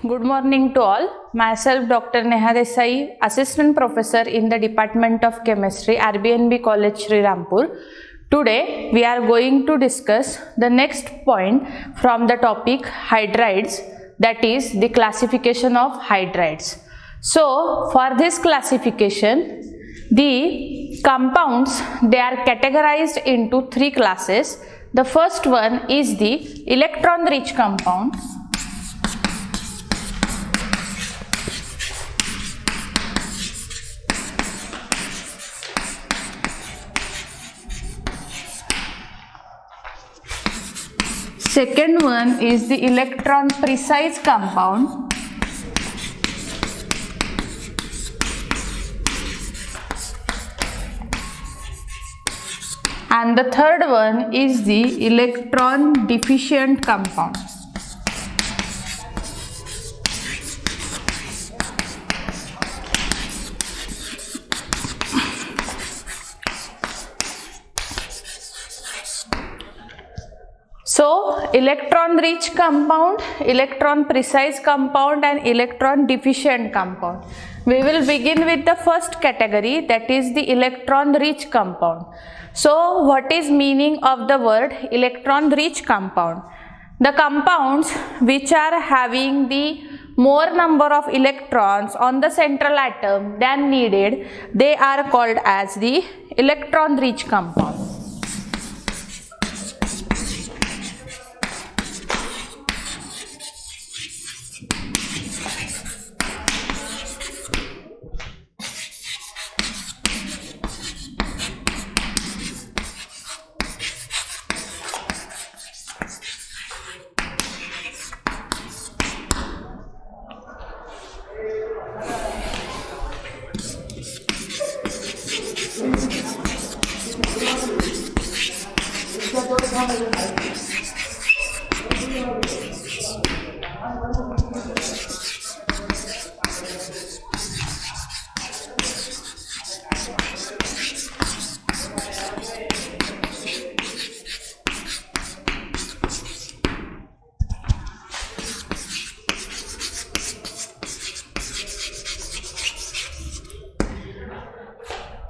Good morning to all. Myself Dr. Neha Desai, Assistant Professor in the Department of Chemistry, RBNB College, Sri Rampur. Today we are going to discuss the next point from the topic hydrides, that is the classification of hydrides. So for this classification, the compounds, they are categorized into three classes. The first one is the electron rich compounds. Second one is the electron precise compound. And the third one is the electron deficient compound. So, electron rich compound, electron precise compound and electron deficient compound. We will begin with the first category, that is the electron rich compound. So, what is meaning of the word electron rich compound? The compounds which are having the more number of electrons on the central atom than needed, they are called as the electron rich compound.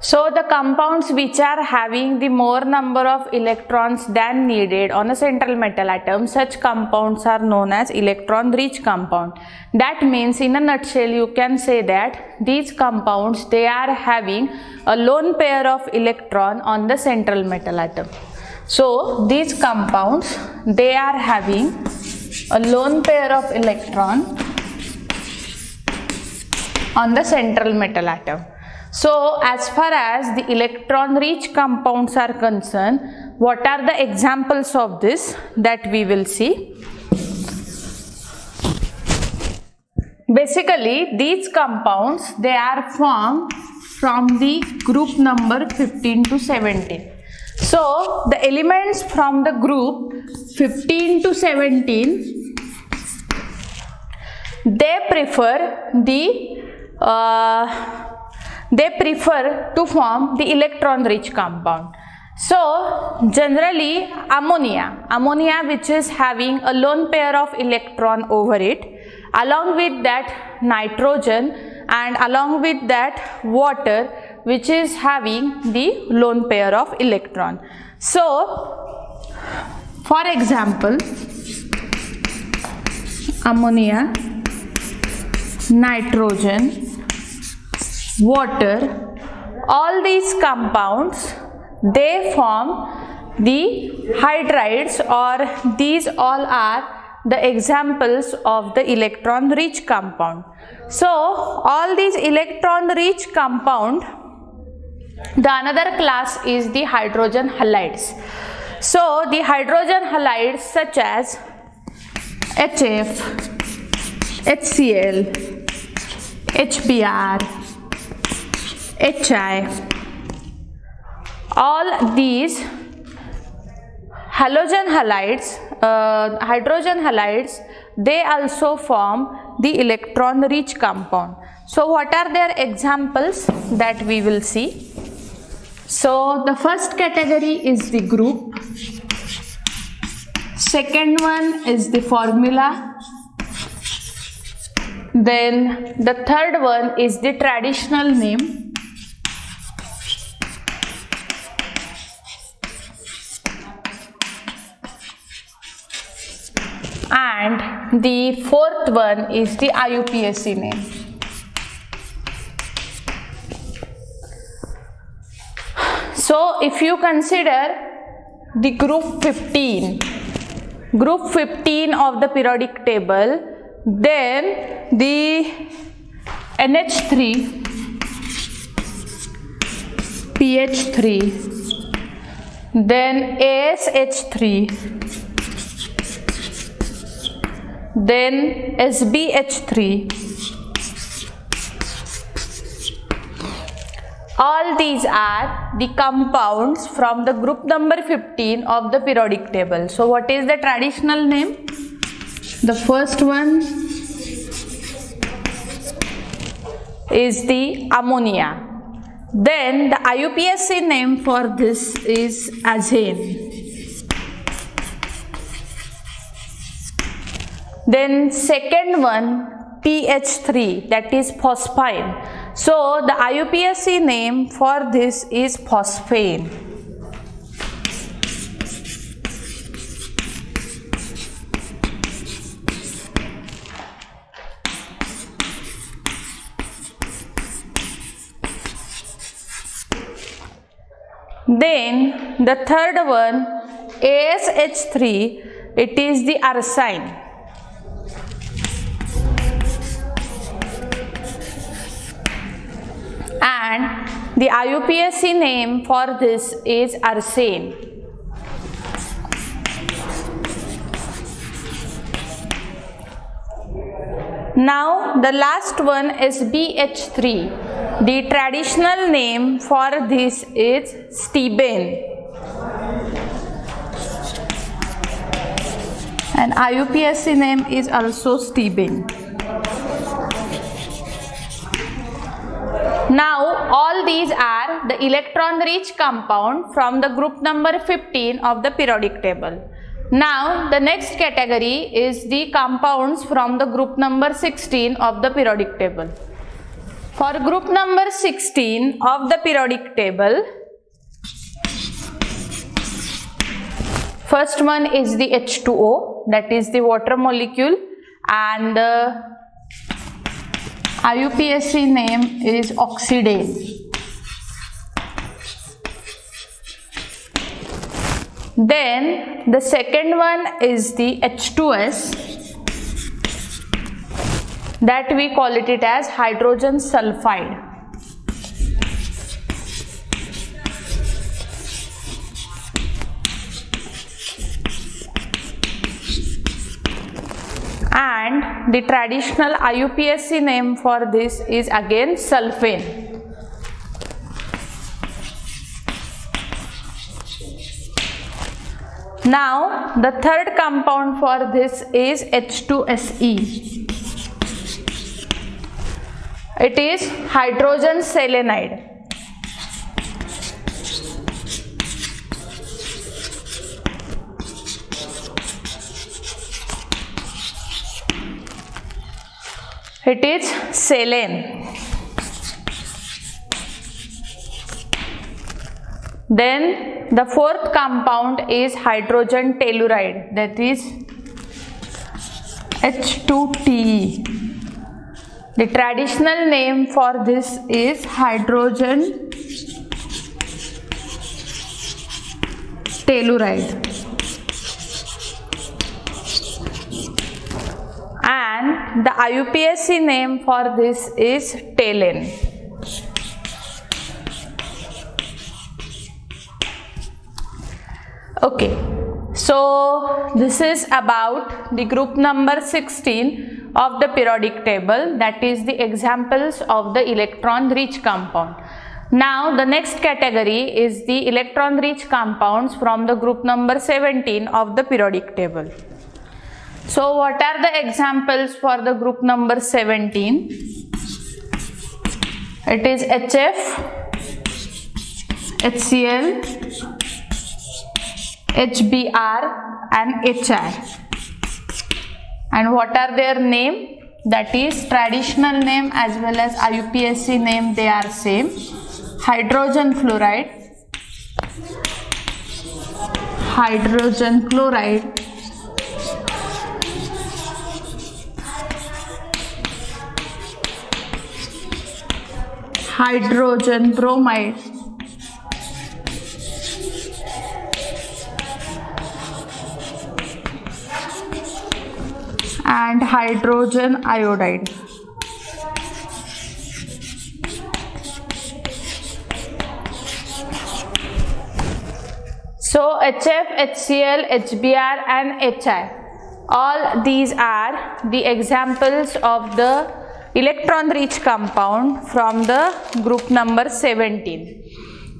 So the compounds which are having the more number of electrons than needed on a central metal atom, such compounds are known as electron rich compound. That means in a nutshell you can say that these compounds, they are having a lone pair of electron on the central metal atom. So these compounds, they are having a lone pair of electron on the central metal atom. So as far as the electron rich compounds are concerned, what are the examples of this that we will see? Basically these compounds, they are formed from the group number 15 to 17. So the elements from the group 15 to 17, they prefer to form the electron rich compound. So generally ammonia which is having a lone pair of electron over it, along with that nitrogen and along with that water which is having the lone pair of electron. So for example, ammonia, nitrogen, water, all these compounds, they form the hydrides, or these all are the examples of the electron rich compound. So all these electron rich compound, the another class is the hydrogen halides. So the hydrogen halides such as HF, HCl, HBr, HI, all these hydrogen halides, they also form the electron rich compound. So what are their examples that we will see? So the first category is the group, second one is the formula, Then the third one is the traditional name. And the fourth one is the IUPAC name. So if you consider the group 15 of the periodic table, then the NH3, PH3, then ASH3, then SBH3, all these are the compounds from the group number 15 of the periodic table. So what is the traditional name? The first one is the ammonia. Then the IUPAC name for this is azane. Then second one, PH3, that is phosphine. So the IUPAC name for this is phosphane. Then the third one, ASH3, it is the arsine. And the IUPAC name for this is arsane. Now the last one is BH3. The traditional name for this is stibane. And IUPAC name is also stibane. Now all these are the electron rich compound from the group number 15 of the periodic table. Now the next category is the compounds from the group number 16 of the periodic table. For group number 16 of the periodic table, first one is the H2O, that is the water molecule, and the IUPAC name is oxidane. Then the second one is the H2S, that we call it as hydrogen sulfide. And the traditional IUPAC name for this is again sulfane. Now the third compound for this is H2SE. It is hydrogen selenide. It is selene. Then the fourth compound is hydrogen telluride, that is H2TE. The traditional name for this is hydrogen telluride. And the IUPAC name for this is tellene. Okay, so this is about the group number 16 of the periodic table, that is the examples of the electron rich compound. Now the next category is the electron rich compounds from the group number 17 of the periodic table. So what are the examples for the group number 17? It is HF, HCl, HBr and HR. And what are their name? that is traditional name as well as IUPAC name, they are same. Hydrogen fluoride, hydrogen chloride, hydrogen bromide, and hydrogen iodide. So HF, HCl, HBr and HI, all these are the examples of the electron rich compound from the group number 17.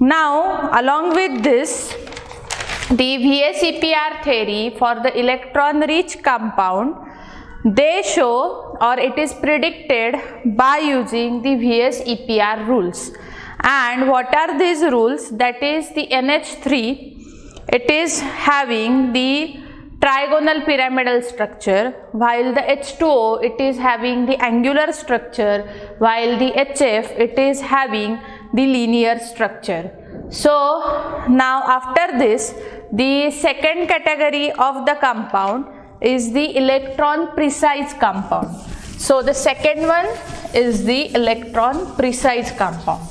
Now along with this, the VSEPR theory for the electron rich compound, they show or it is predicted by using the VSEPR rules. And what are these rules? That is the NH3, it is having the trigonal pyramidal structure, while the H2O, it is having the angular structure, while the HF, it is having the linear structure. So now after this, the second category of the compound is the electron precise compound. So the second one is the electron precise compound.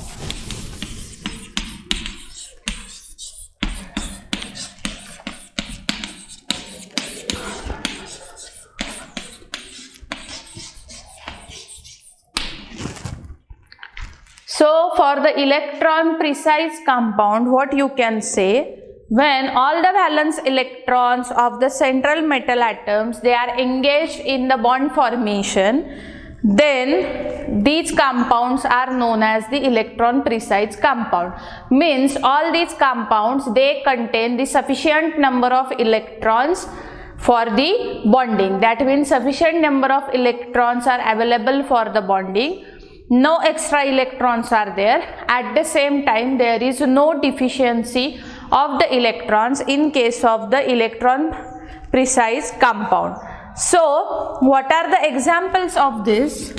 So for the electron precise compound, what you can say, when all the valence electrons of the central metal atoms, they are engaged in the bond formation, then these compounds are known as the electron precise compound. Means all these compounds, they contain the sufficient number of electrons for the bonding. That means sufficient number of electrons are available for the bonding. No extra electrons are there. At the same time, there is no deficiency of the electrons in case of the electron precise compound. So what are the examples of this?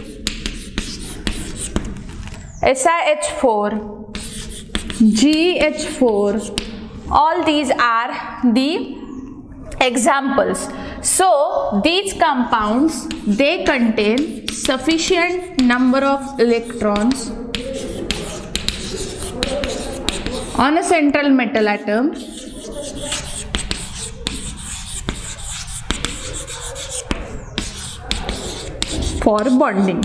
SiH4, GH4, all these are the examples. So these compounds, they contain sufficient number of electrons on a central metal atom for bonding.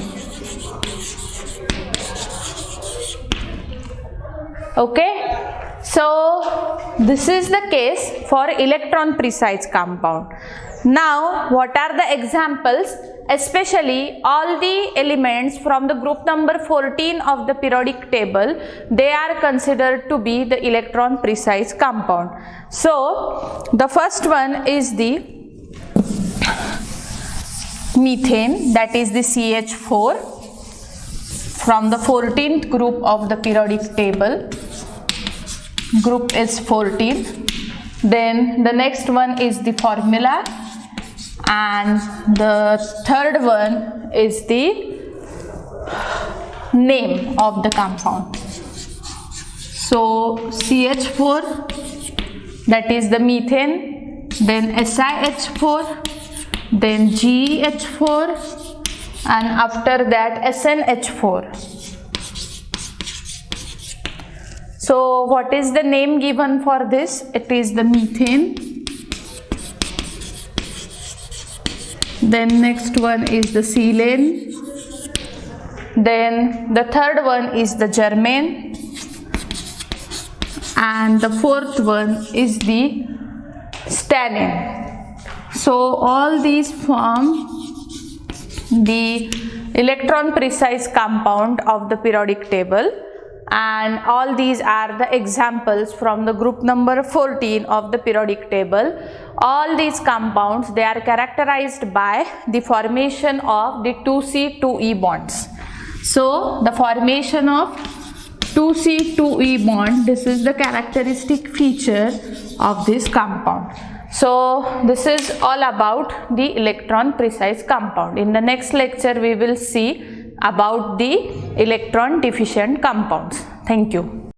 Okay, so this is the case for electron precise compound. Now what are the examples? Especially all the elements from the group number 14 of the periodic table, they are considered to be the electron precise compound. So the first one is the methane, that is the CH4 from the 14th group of the periodic table. Group is 14. Then the next one is the formula, and the third one is the name of the compound. So CH4, that is the methane, then SiH4, then GH4, and after that SnH4. So what is the name given for this? It is the methane. Then next one is the silane. Then the third one is the germane. And the fourth one is the stannine. So all these form the electron precise compound of the periodic table, and all these are the examples from the group number 14 of the periodic table. All these compounds, they are characterized by the formation of the 2C2E bonds. So the formation of 2C2E bond, this is the characteristic feature of this compound. So this is all about the electron precise compound. In the next lecture we will see about the electron deficient compounds. Thank you.